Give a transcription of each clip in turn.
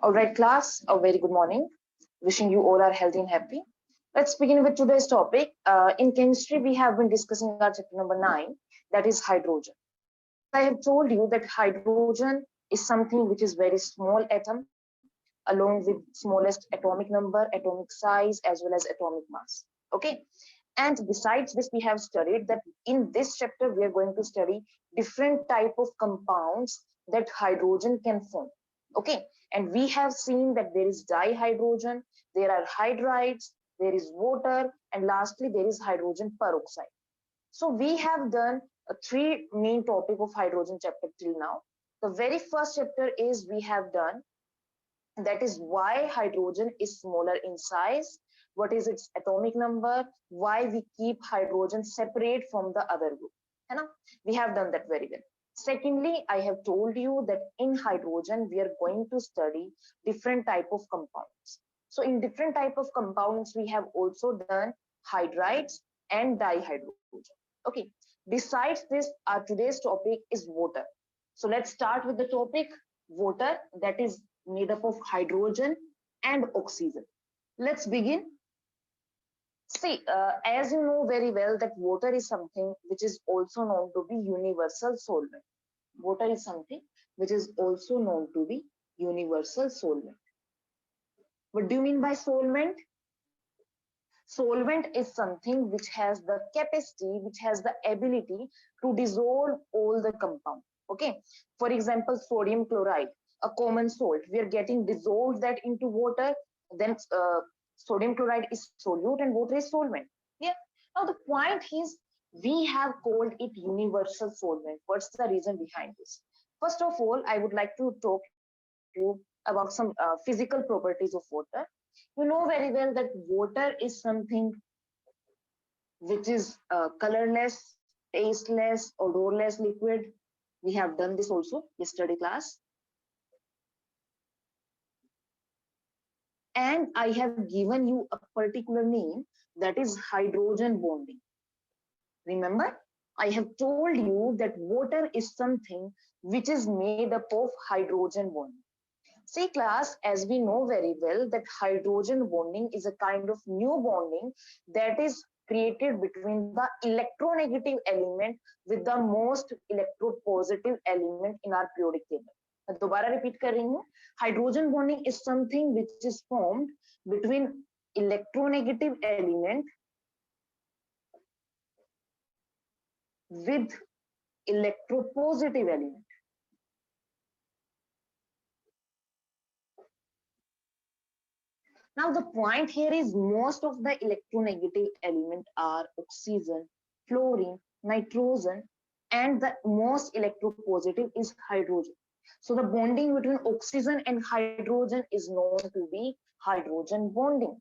All right, class, a very good morning. Wishing you all are healthy and happy. Let's begin with today's topic. In chemistry, we have been discussing our chapter number 9, that is hydrogen. As I have told you that hydrogen is something which is very small atom, along with smallest atomic number, atomic size, as well as atomic mass. Okay. And besides this, we have studied that in this chapter, we are going to study different type of compounds that hydrogen can form. Okay. And we have seen that there is dihydrogen, there are hydrides, there is water, and lastly, there is hydrogen peroxide. So we have done three main topic of hydrogen chapter till now. The very first chapter is we have done, that is why hydrogen is smaller in size, what is its atomic number, why we keep hydrogen separate from the other group. We have done that very well. Secondly, I have told you that in hydrogen we are going to study different type of compounds. So in different type of compounds we have also done hydrides and dihydrogen. Okay. Besides this, our today's topic is water. So let's start with the topic water, that is made up of hydrogen and oxygen. Let's begin. See, as you know very well that water is something which is also known to be universal solvent. Water is something which is also known to be universal solvent. What do you mean by solvent? Solvent is something which has the capacity, which has the ability to dissolve all the compound. Okay. For example, sodium chloride, a common salt. We are getting dissolved that into water. Then sodium chloride is solute and water is solvent. Yeah. Now the point is we have called it universal solvent. What's the reason behind this? First of all, I would like to talk to you about some physical properties of water. You know very well that water is something which is colorless, tasteless, odorless liquid. We have done this also yesterday class. And I have given you a particular name, that is hydrogen bonding. Remember, I have told you that water is something which is made up of hydrogen bonding. See class, as we know very well that hydrogen bonding is a kind of new bonding that is created between the electronegative element with the most electropositive element in our periodic table. मैं दोबारा repeat कर रही हूँ. Hydrogen bonding is something which is formed between electronegative element with electropositive element. Now the point here is most of the electronegative element are oxygen, fluorine, nitrogen, and the most electropositive is hydrogen. So the bonding between oxygen and hydrogen is known to be hydrogen bonding.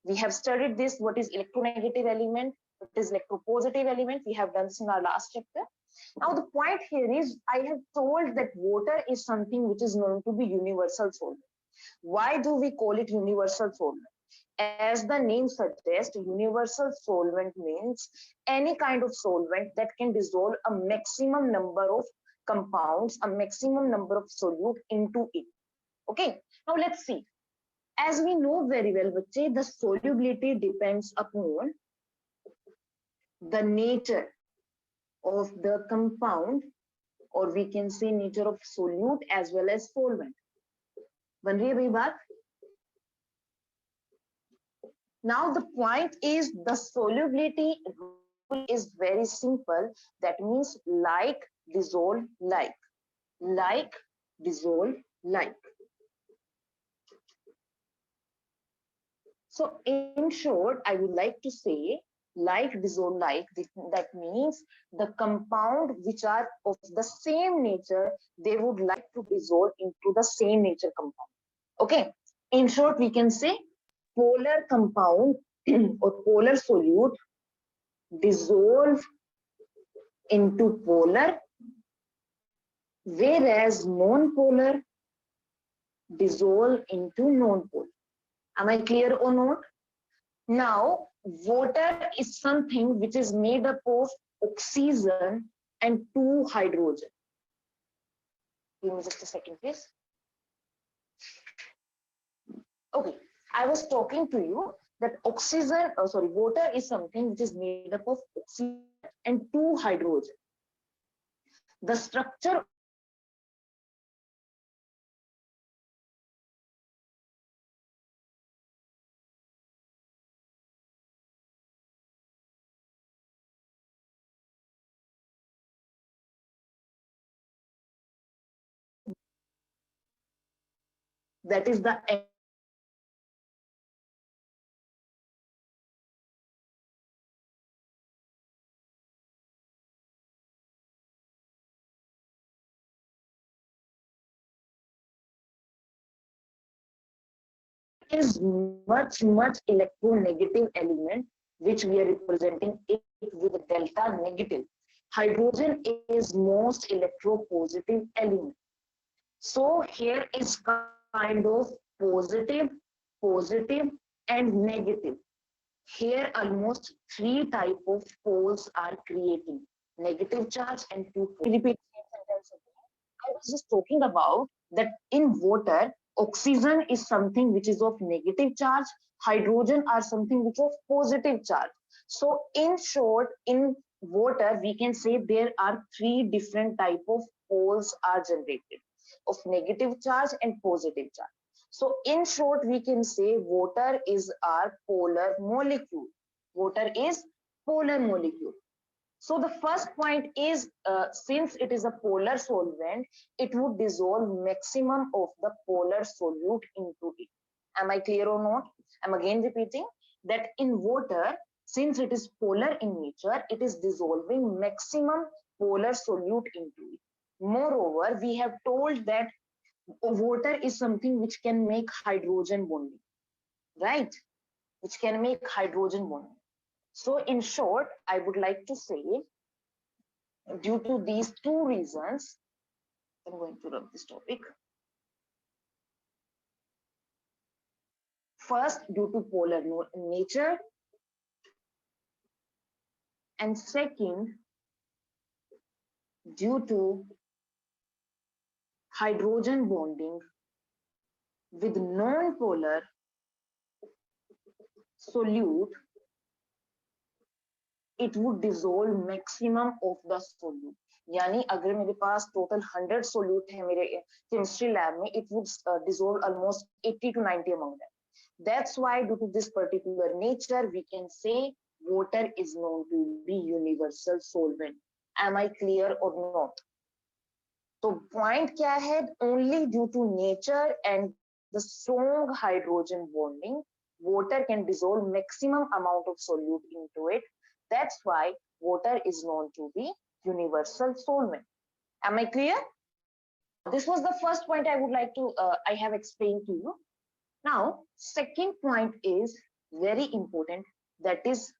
We have studied this, what is electronegative element, what is electropositive element. We have done this in our last chapter. Now the point here is I have told that water is something which is known to be universal solvent. Why do we call it universal solvent? As the name suggests, universal solvent means any kind of solvent that can dissolve a maximum number of compounds, a maximum number of solute into it. Okay, now let's see. As we know very well, bache, the solubility depends upon the nature of the compound, or we can say nature of solute as well as solvent. बन रही है भाई बात? Now the point is the solubility rule is very simple. That means like, dissolve, like. Like, dissolve, like. So in short, I would like to say like, dissolve, like. That means the compound which are of the same nature, they would like to dissolve into the same nature compound. Okay. In short, we can say polar compound or polar solute dissolve into polar, whereas non-polar dissolve into non-polar. Am I clear or not? Now, water is something which is made up of oxygen and two hydrogen. Give me just a second, please. Okay, I was talking to you that water is something which is made up of oxygen and two hydrogen. The structure that is the is much electronegative element which we are representing it with delta negative. Hydrogen is most electropositive element. So here is kind of positive, positive and negative. Here almost three type of poles are creating negative charge and two poles. Repeat the sentence again. I was just talking about that in water, oxygen is something which is of negative charge, hydrogen are something which of positive charge. So in short, in water, we can say there are three different type of poles are generated of negative charge and positive charge. So in short, we can say water is our polar molecule. Water is polar molecule. So the first point is, since it is a polar solvent, it would dissolve maximum of the polar solute into it. Am I clear or not? I'm again repeating that in water, since it is polar in nature, it is dissolving maximum polar solute into it. Moreover, we have told that water is something which can make hydrogen bonding, right? Which can make hydrogen bonding. So in short, I would like to say, due to these two reasons, I'm going to rub this topic. First, due to polar nature, and second, due to hydrogen bonding with non-polar solute, it would dissolve maximum of the solute. यानी अगर मेरे पास total 100 solute है मेरे chemistry lab में, it would dissolve almost 80 to 90 among them. That's why due to this particular nature, we can say water is known to be universal solvent. Am I clear or not? So point क्या है? Only due to nature and the strong hydrogen bonding, water can dissolve maximum amount of solute into it. That's why water is known to be universal solvent. Am I clear? This was the first point I would like to, I have explained to you. Now, second point is very important. That is,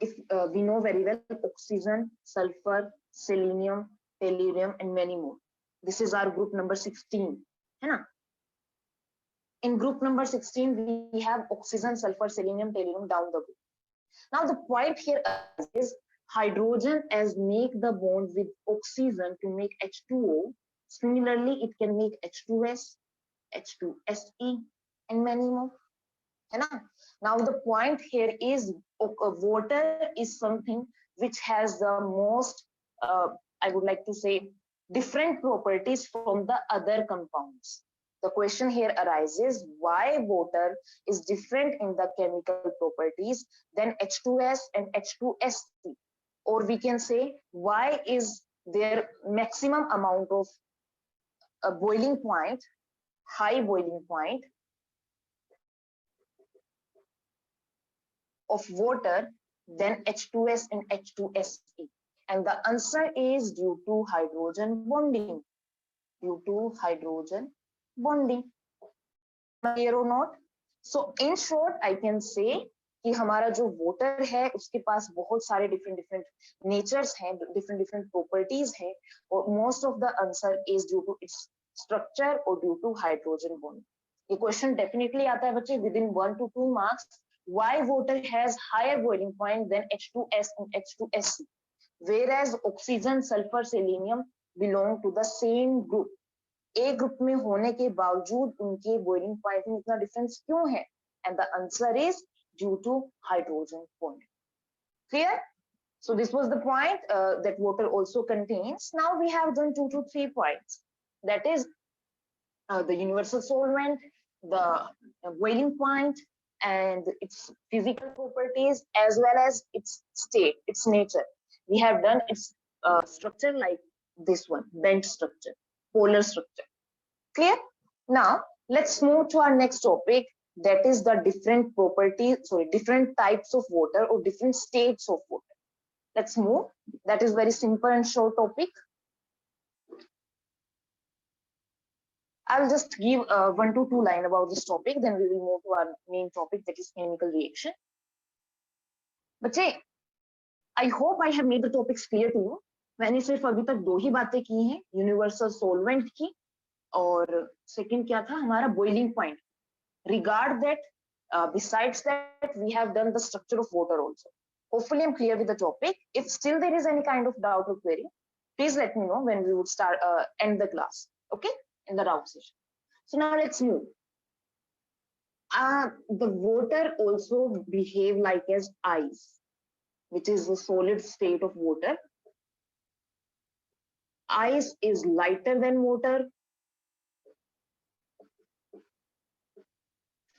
if we know very well, oxygen, sulfur, selenium, tellurium, and many more. This is our group number 16. है ना? In group number 16, we have oxygen, sulfur, selenium, tellurium down the group. Now, the point here is hydrogen as make the bond with oxygen to make H2O. Similarly, it can make H2S, H2SE, and many more. Now the point here is water is something which has the most, I would like to say, different properties from the other compounds. The question here arises, why water is different in the chemical properties than H2S and H2SC? Or we can say, why is there maximum amount of a boiling point, high boiling point of water than H2S and H2SE? And the answer is due to hydrogen bonding. Due to hydrogen bonding. Clear or not? So in short, I can say कि हमारा जो water है उसके पास बहुत सारे different natures हैं, different properties हैं, और most of the answer is due to its structure or due to hydrogen bond. ये question definitely आता है बच्चे within 1 to 2 marks. Why water has higher boiling point than H2S and A group में होने के बावजूद उनके बॉइलिंग पॉइंट में इतना डिफरेंस क्यों है? And the answer is due to hydrogen bond. Clear? So this was the point that water also contains. Now we have done 2 to 3 points. That is the universal solvent, the boiling point, and its physical properties as well as its state, its nature. We have done its structure like this one, bent structure, polar structure. Clear? Now let's move to our next topic. That is the different properties, different types of water or different states of water. Let's move. That is very simple and short topic. I'll just give 1 to 2 line about this topic, then we will move to our main topic, that is chemical reaction. But I hope I have made the topics clear to you. मैंने सिर्फ अभी तक 2 ही बातें की हैं, universal solvent की और second क्या था हमारा boiling point. Regard that, besides that, we have done the structure of water also. Hopefully I'm clear with the topic. If still there is any kind of doubt or query, please let me know when we would start end the class, okay, in the round session. So now let's move. The water also behave like as ice, which is the solid state of water. Ice is lighter than water.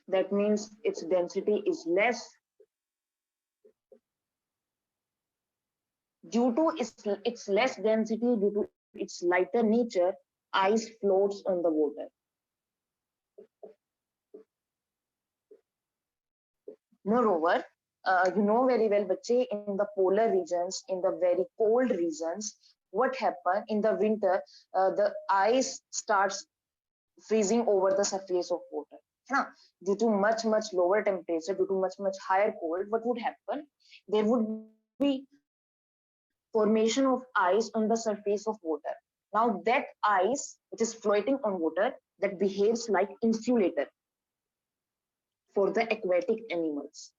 That means its density is less. Due to its less density, due to its lighter nature, ice floats on the water. Moreover, you know very well, bache, in the polar regions, in the very cold regions, what happens in the winter, the ice starts freezing over the surface of water. Due to much lower temperature, due to much higher cold, what would happen? There would be formation of ice on the surface of water. Now that ice, which is floating on water, that behaves like insulator for the aquatic animals.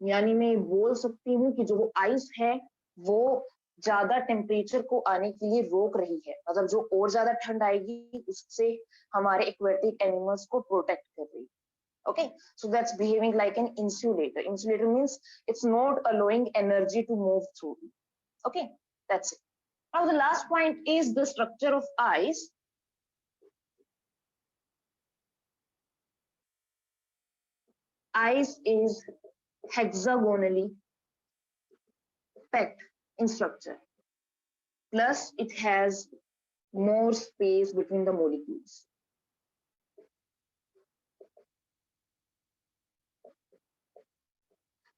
यानी मैं बोल सकती हूँ कि जो ice है वो ज्यादा टेम्परेचर को आने के लिए रोक रही है, मतलब जो और ज्यादा ठंड आएगी उससे हमारे एक्वेटिक एनिमल्स को प्रोटेक्ट कर रही है. Okay, so that's behaving like an insulator. Insulator means it's not allowing energy to move through. Okay, that's it. Now the last point is the structure of ice. Ice is hexagonally packed in structure. Plus it has more space between the molecules.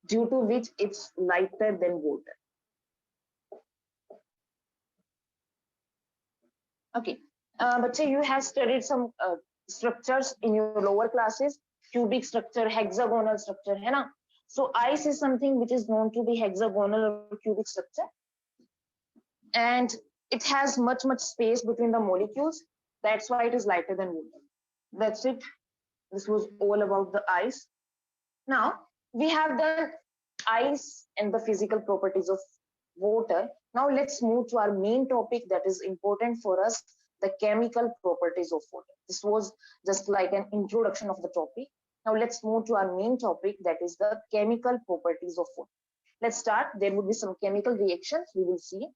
Due to which it's lighter than water. Okay, but you have studied some structures in your lower classes, cubic structure, hexagonal structure, है ना? So ice is something which is known to be hexagonal or cubic structure, and it has much space between the molecules. That's why it is lighter than water. That's it. This was all about the ice. Now we have done ice and the physical properties of water. Now let's move to our main topic that is important for us, the chemical properties of water. This was just like an introduction of the topic. Now let's move to our main topic, that is the chemical properties of water. Let's start. There would be some chemical reactions we will see.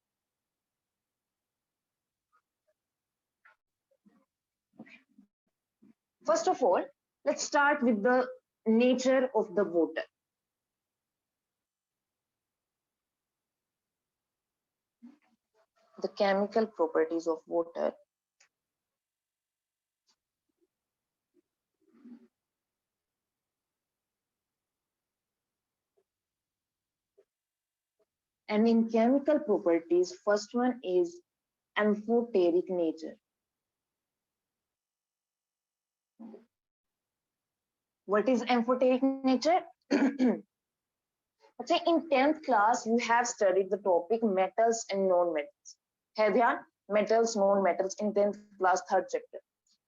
First of all, let's start with the nature of the water. The chemical properties of water. And in chemical properties, first one is amphoteric nature. What is amphoteric nature? Okay, in 10th class, you have studied the topic metals and non-metals. Have you metals, non-metals in 10th class, 3rd chapter,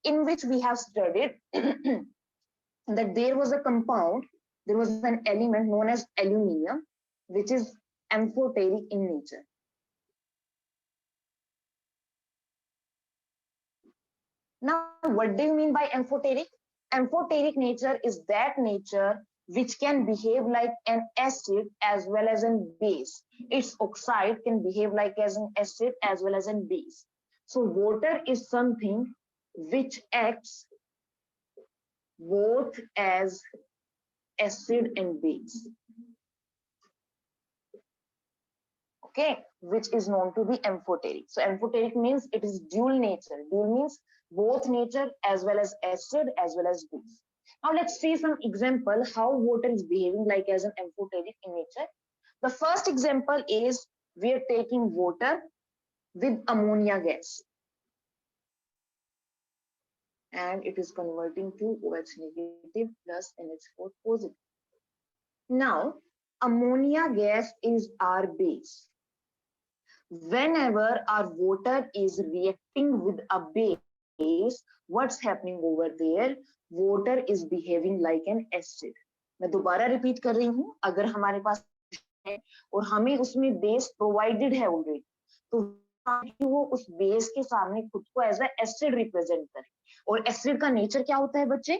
in which we have studied that there was a compound, there was an element known as aluminium, which is amphoteric in nature. Now, what do you mean by amphoteric? Amphoteric nature is that nature which can behave like an acid as well as a base. Its oxide can behave like as an acid as well as a base. So water is something which acts both as acid and base. Okay, which is known to be amphoteric. So amphoteric means it is dual nature. Dual means both nature as well as acid as well as base. Now let's see some example how water is behaving like as an amphoteric in nature. The first example is we are taking water with ammonia gas and it is converting to OH negative plus NH4 positive. Now ammonia gas is our base. Whenever our water is reacting with a base, what's happening over there? Water is behaving like an acid. मैं दोबारा repeat कर रही हूँ, अगर हमारे पास है और हमें उसमें बेस प्रोवाइडेड है ऑलरेडी, तो वो उस बेस के सामने खुद को एज एसिड रिप्रेजेंट करे. और एसिड का नेचर क्या होता है बच्चे?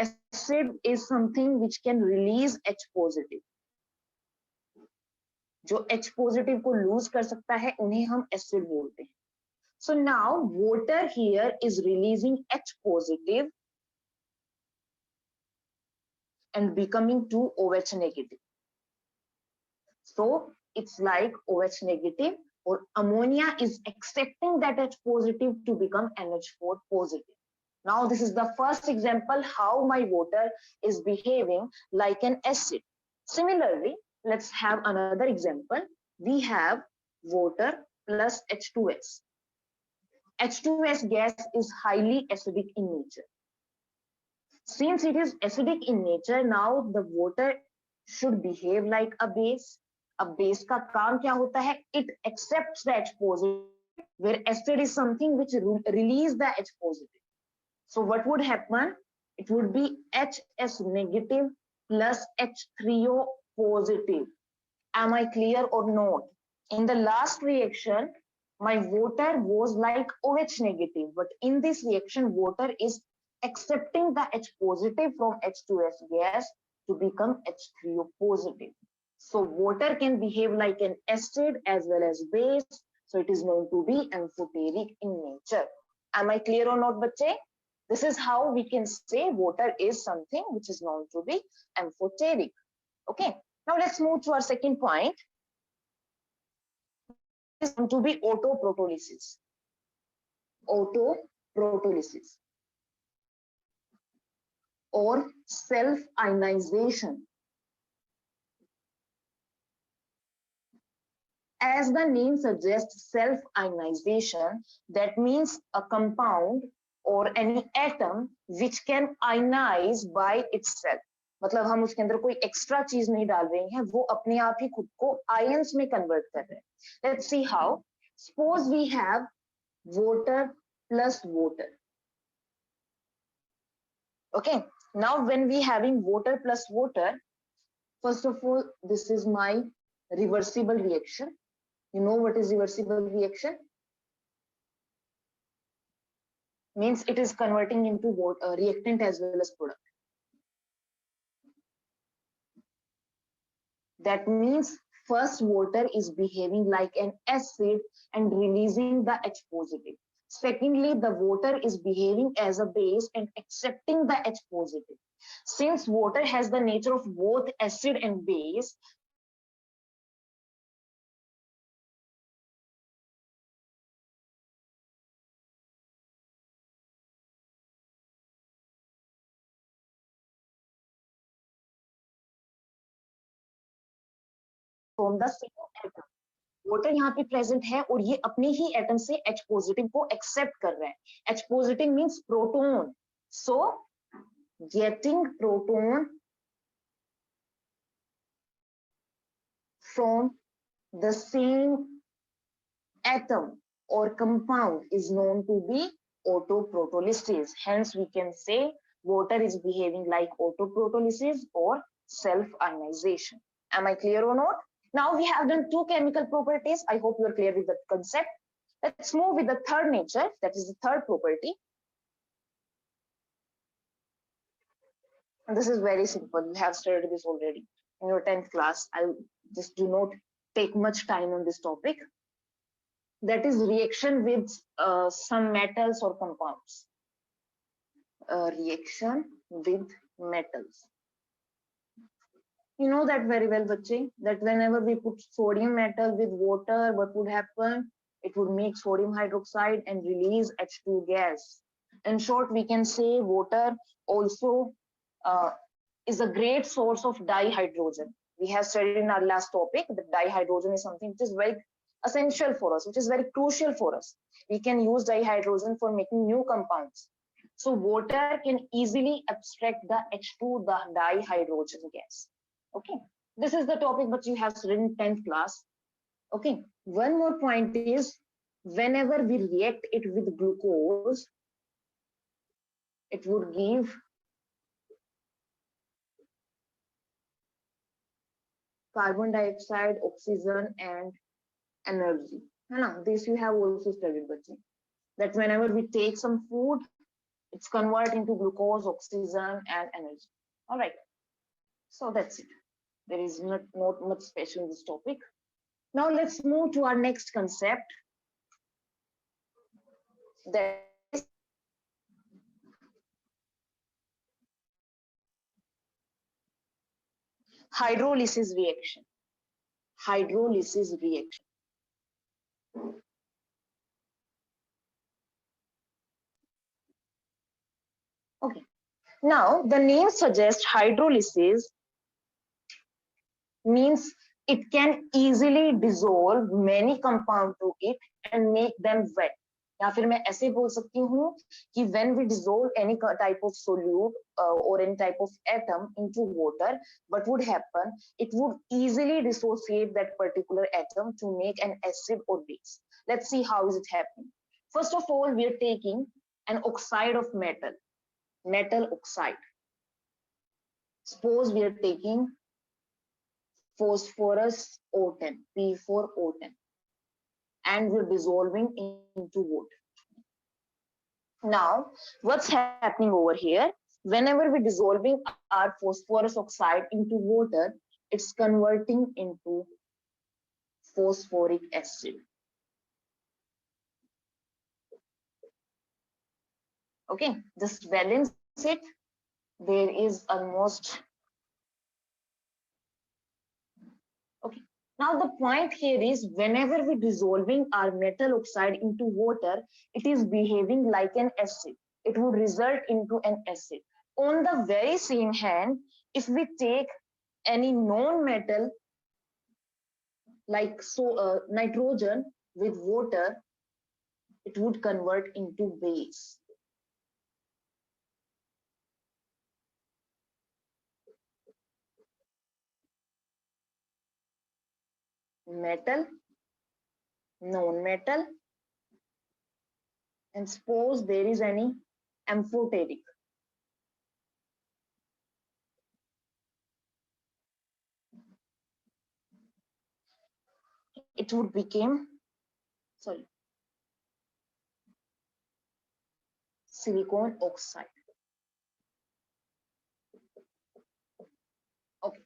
Acid is something which can release H positive. जो H पॉजिटिव को लूज कर सकता है उन्हें हम एसिड बोलते हैं. So now water here is releasing H positive and becoming to OH negative. So it's like OH negative or ammonia is accepting that H positive to become NH4 positive. Now this is the first example how my water is behaving like an acid. Similarly, let's have another example. We have water plus H2S. H2S gas is highly acidic in nature. Since it is acidic in nature, now the water should behave like a base. अब base का काम क्या होता है? It accepts the H positive, where acid is something which release the H positive. So what would happen? It would be HS negative plus H3O positive. Am I clear or not? In the last reaction, my water was like OH negative, but in this reaction, water is accepting the H positive from H2S gas to become H3O positive. So water can behave like an acid as well as base. So it is known to be amphoteric in nature. Am I clear or not, bache? This is how we can say water is something which is known to be amphoteric. Okay, now let's move to our second point. Is to be autoprotolysis. Autoprotolysis or self-ionization. As the name suggests, self-ionization, that means a compound or any atom which can ionize by itself. मतलब हम उसके अंदर कोई extra चीज नहीं डाल रहे हैं, वो अपने आप ही खुद को आयंस में कन्वर्ट कर रहे हैं. Let's see how. Suppose we have water plus water. Okay, now when we having water plus water, first of all, this is my reversible reaction. You know what is reversible reaction? Means it is converting into reactant as well as product. That means first water is behaving like an acid and releasing the H positive. Secondly, the water is behaving as a base and accepting the H positive. Since water has the nature of both acid and base, from the same atom. Water यहाँ पे present है और ये अपने ही atom से H positive को accept कर रहे हैं. H positive means proton. So getting proton from the same atom or compound is known to be autoprotolysis. Hence we can say water is behaving like autoprotolysis or self-ionization. Am I clear or not? Now we have done two chemical properties. I hope you are clear with the concept. Let's move with the third nature, that is the third property. And this is very simple. You have studied this already in your 10th class. I'll just do not take much time on this topic. That is reaction with some metals or compounds. Reaction with metals. You know that very well, bache, that whenever we put sodium metal with water, what would happen? It would make sodium hydroxide and release H2 gas. In short, we can say water also is a great source of dihydrogen. We have studied in our last topic that dihydrogen is something which is very essential for us, which is very crucial for us. We can use dihydrogen for making new compounds. So water can easily abstract the H2, the dihydrogen gas. Okay, this is the topic but you have studied in 10th class. Okay, one more point is whenever we react it with glucose, it would give carbon dioxide, oxygen, and energy. This you have also studied, bache. That whenever we take some food, it's converted into glucose, oxygen, and energy. All right. So that's it. There is not much special in this topic. Now let's move to our next concept. That is hydrolysis reaction. Hydrolysis reaction. Okay. Now the name suggests hydrolysis means it can easily dissolve many compounds to it and make them wet. या फिर मैं ऐसे बोल सकती हूँ कि when we dissolve any type of solute or any type of atom into water, what would happen? It would easily dissociate that particular atom to make an acid or base. Let's see how is it happening. First of all, we are taking an oxide of metal, metal oxide. Suppose we are taking phosphorus O10, P4O10, and we're dissolving into water. Now, what's happening over here? Whenever we're dissolving our phosphorus oxide into water, it's converting into phosphoric acid. Okay, just balance it. There is almost okay. Now the point here is whenever we're dissolving our metal oxide into water, it is behaving like an acid. It would result into an acid. On the very same hand, if we take any non-metal like nitrogen with water, it would convert into base. Metal, non-metal, and suppose there is any amphoteric. It would become, silicon oxide. Okay.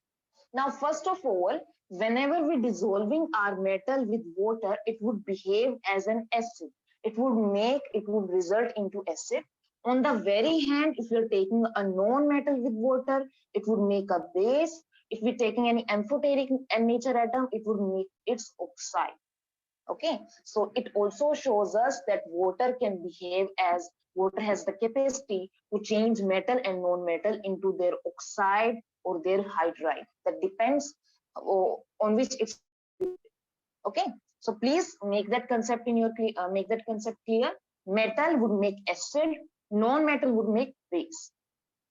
Now, first of all, whenever we're dissolving our metal with water, it would behave as an acid. It would result into acid. On the very hand, if you're taking a non-metal with water, it would make a base. If we're taking any amphoteric nature atom, it would make its oxide. Okay, so it also shows us that water can behave as water has the capacity to change metal and non-metal into their oxide or their hydride. That depends on which it's okay. So please make that concept in your clear. Metal would make acid, non-metal would make base.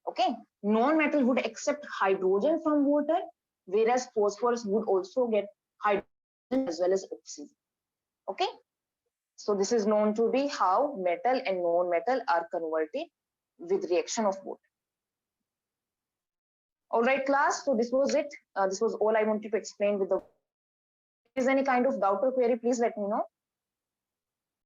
Okay, non-metal would accept hydrogen from water, whereas phosphorus would also get hydrogen as well as oxygen. Okay, so this is known to be how metal and non-metal are converted with reaction of water. All right, class. So this was it. This was all I wanted to explain with the. If there is any kind of doubt or query, please let me know.